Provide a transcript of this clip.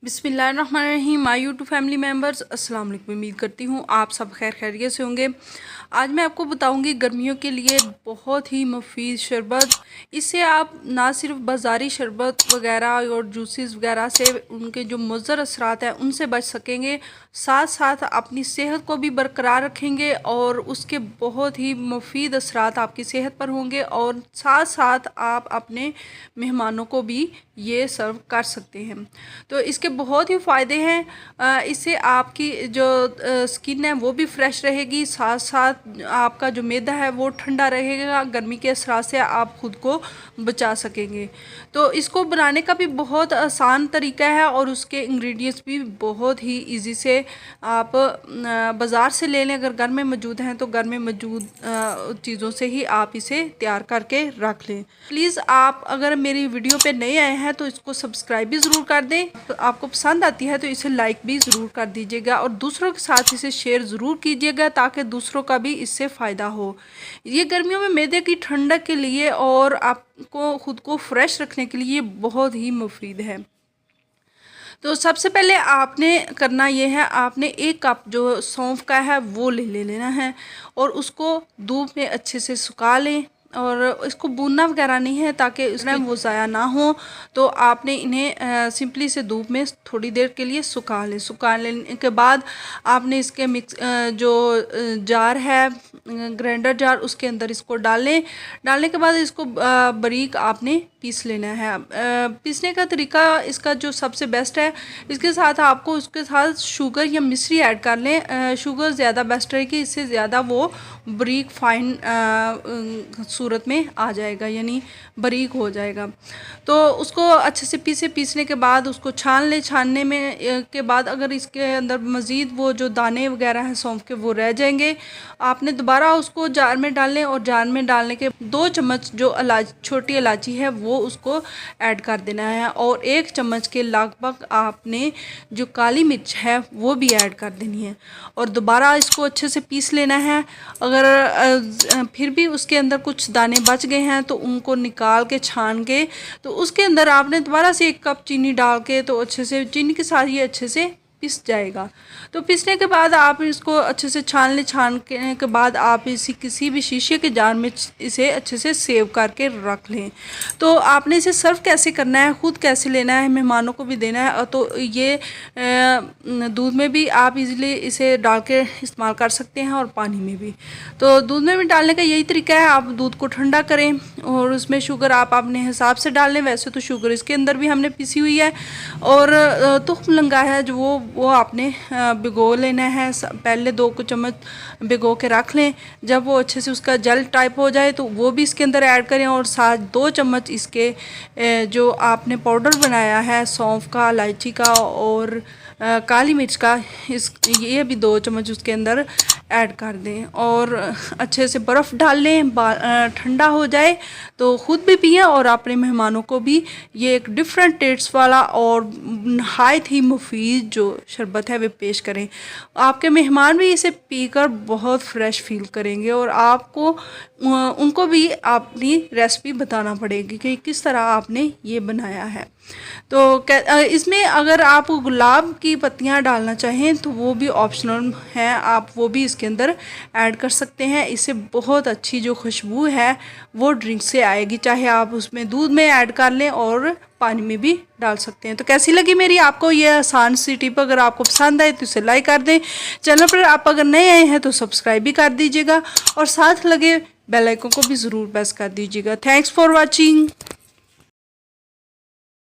बिस्मिल्लाहिर्रहमानिर्रहीम। My YouTube family members, अस्सलाम वालेकुम। उम्मीद करती हूँ आप सब खैर खैरियत से होंगे। आज मैं आपको बताऊंगी गर्मियों के लिए बहुत ही मुफीद शरबत। इससे आप ना सिर्फ बाज़ारी शरबत वगैरह और जूसेस वगैरह से उनके जो मुज़र असरात हैं उनसे बच सकेंगे, साथ साथ अपनी सेहत को भी बरकरार रखेंगे और उसके बहुत ही मुफीद असरात आपकी सेहत पर होंगे और साथ साथ आप अपने मेहमानों को भी ये सर्व कर सकते हैं। तो इसके बहुत ही फ़ायदे हैं। इससे आपकी जो स्किन है वो भी फ्रेश रहेगी, साथ साथ आपका जो मैदा है वो ठंडा रहेगा। गर्मी के असरात से आप ख़ुद को बचा सकेंगे। तो इसको बनाने का भी बहुत आसान तरीका है और उसके इंग्रेडिएंट्स भी बहुत ही इजी से आप बाज़ार से ले लें। अगर घर में मौजूद हैं तो घर में मौजूद चीज़ों से ही आप इसे तैयार करके रख लें। प्लीज़ आप अगर मेरी वीडियो पे नए आए हैं तो इसको सब्सक्राइब भी ज़रूर कर दें। तो आपको पसंद आती है तो इसे लाइक भी ज़रूर कर दीजिएगा और दूसरों के साथ इसे शेयर ज़रूर कीजिएगा ताकि दूसरों का भी इससे फ़ायदा हो। ये गर्मियों में मैदे की ठंडक के लिए और आपको ख़ुद को फ्रेश रखने के लिए बहुत ही मुफीद है। तो सबसे पहले आपने करना ये है, आपने 1 कप जो सौंफ का है वो ले लेना है और उसको धूप में अच्छे से सुखा लें। और इसको भूनना वगैरह नहीं है ताकि इसमें वो ज़ाया ना हो। तो आपने इन्हें सिंपली से धूप में थोड़ी देर के लिए सुखा लें। सुखा लेने के बाद आपने इसके जो जार है, ग्राइंडर जार, उसके अंदर इसको डालें। डालने के बाद इसको बारीक आपने पीस लेना है। पीसने का तरीका इसका जो सबसे बेस्ट है, इसके साथ आपको उसके साथ शुगर या मिश्री ऐड कर लें। शुगर ज़्यादा बेस्ट रहेगी, इससे ज़्यादा वो बारीक फाइन सूरत में आ जाएगा, यानी बारीक हो जाएगा। तो उसको अच्छे से पीसने के बाद उसको छान लें। छानने में के बाद अगर इसके अंदर मज़ीद वो जो दाने वगैरह हैं सौंफ के वो रह जाएंगे, आपने दोबारा उसको जार में डाल लें और जार में डालने के 2 चम्मच जो छोटी इलायची है वो उसको ऐड कर देना है और 1 चम्मच के लगभग आपने जो काली मिर्च है वो भी ऐड कर देनी है और दोबारा इसको अच्छे से पीस लेना है। अगर फिर भी उसके अंदर कुछ दाने बच गए हैं तो उनको निकाल के छान के तो उसके अंदर आपने दोबारा से 1 कप चीनी डाल के तो अच्छे से चीनी के साथ ये अच्छे से पिस जाएगा। तो पिसने के बाद आप इसको अच्छे से छान लें। छान के बाद आप इसी किसी भी शीशे के जार में इसे अच्छे से सेव करके रख लें। तो आपने इसे सर्व कैसे करना है, ख़ुद कैसे लेना है, मेहमानों को भी देना है। तो ये दूध में भी आप इजीली इसे डाल के इस्तेमाल कर सकते हैं और पानी में भी। तो दूध में भी डालने का यही तरीका है, आप दूध को ठंडा करें और उसमें शुगर आप अपने हिसाब से डाल लें। वैसे तो शुगर इसके अंदर भी हमने पिसी हुई है और तुख लंगा है जो वो आपने भिगो लेना है। पहले 2 चम्मच भिगो के रख लें। जब वो अच्छे से उसका जेल टाइप हो जाए तो वो भी इसके अंदर ऐड करें और साथ 2 चम्मच इसके जो आपने पाउडर बनाया है सौंफ का, इलायची का और काली मिर्च का, ये भी 2 चम्मच उसके अंदर ऐड कर दें और अच्छे से बर्फ़ डाल लें। ठंडा हो जाए तो ख़ुद भी पिएं और अपने मेहमानों को भी। ये एक डिफरेंट टेस्ट वाला और नहायत ही मुफीद जो शरबत है वे पेश करें। आपके मेहमान भी इसे पीकर बहुत फ्रेश फील करेंगे और आपको उनको भी अपनी रेसिपी बताना पड़ेगी कि किस तरह आपने ये बनाया है। तो इसमें अगर आप गुलाब की पत्तियां डालना चाहें तो वो भी ऑप्शनल है, आप वो भी इसके अंदर ऐड कर सकते हैं। इससे बहुत अच्छी जो खुशबू है वो ड्रिंक से आएगी, चाहे आप उसमें दूध में ऐड कर लें और पानी में भी डाल सकते हैं। तो कैसी लगी मेरी आपको ये आसान सी टिप? अगर आपको पसंद आए तो इसे लाइक कर दें। चैनल पर आप अगर नए आए हैं तो सब्सक्राइब भी कर दीजिएगा और साथ लगे बेल आइकन को भी ज़रूर प्रेस कर दीजिएगा। Thanks for watching.